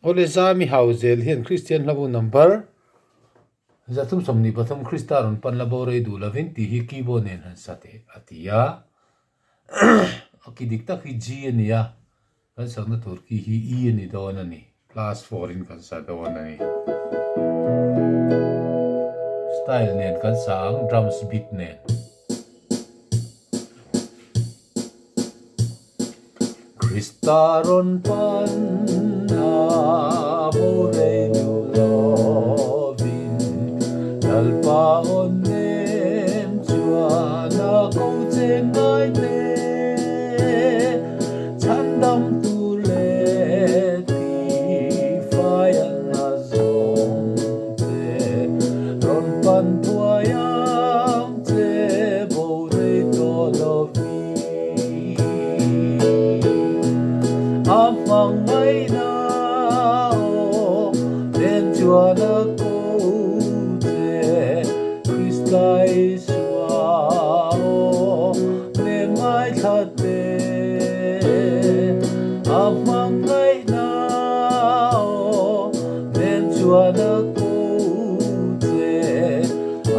Ole Zami Hauzel hian Christian labu number zatum somni pathum Krista ron pan labore du lovin ti hi keyboard nen han sate atia akidik tak hi G ania kan sang na tur ki hi E ni do na ni plus 4 in kan sa do na ni style nen kan sang drums beat nen Krista ron pan labore du lovin dalpa on nem chua na ko chen ngai te chan dam tu le ti phai an na zong te ron pan tua yang te bo re to lovi amang mai na o den chua na ko te Krista iswa o ne mai tha te amang mai na o den chua na ko te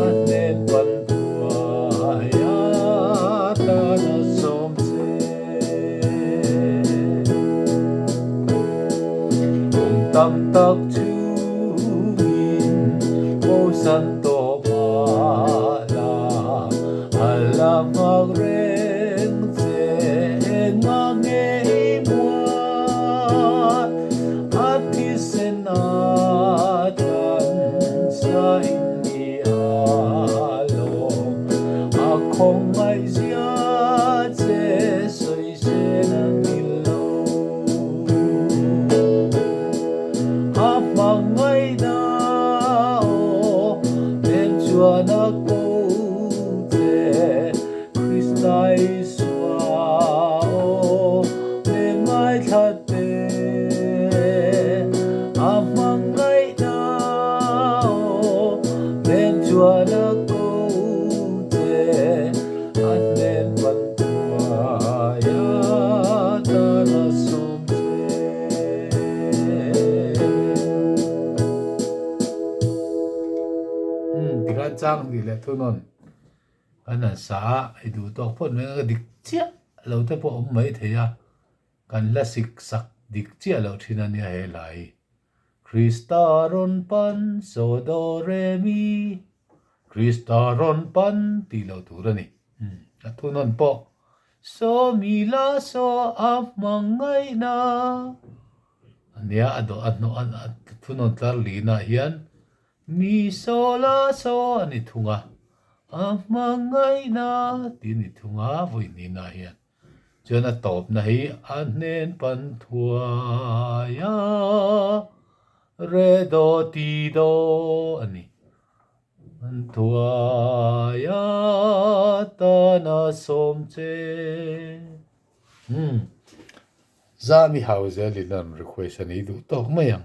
ane pan tua ya ta na som te tam tak chu in mo san to ma la alam mag ren se nga nge mo ati sen a chan sa in alo akong ai zia che soi se na milo amang ai na o den chua na ko te Krista iswa o ne mai tha te amang ai na o den chua na ko te an nen pan tua ya ta na som te tigan chang di le thunon ana sa idu to phon me dik chia lo te po mai theya kan la sik sak dik chia lo thina nia he lai Krista ron pan so do re mi Krista ron pan ti lo tu ra ni thunon po so mi la so amangai na ania ado adno an thunon tar li na hian mi so la so ani thunga amangai na ti ni thunga voi ni na hian chona top na hi anen pan thua ya re do ti do ani an thua ya ta na som che Zami Hauzel in an request ani du tok mayang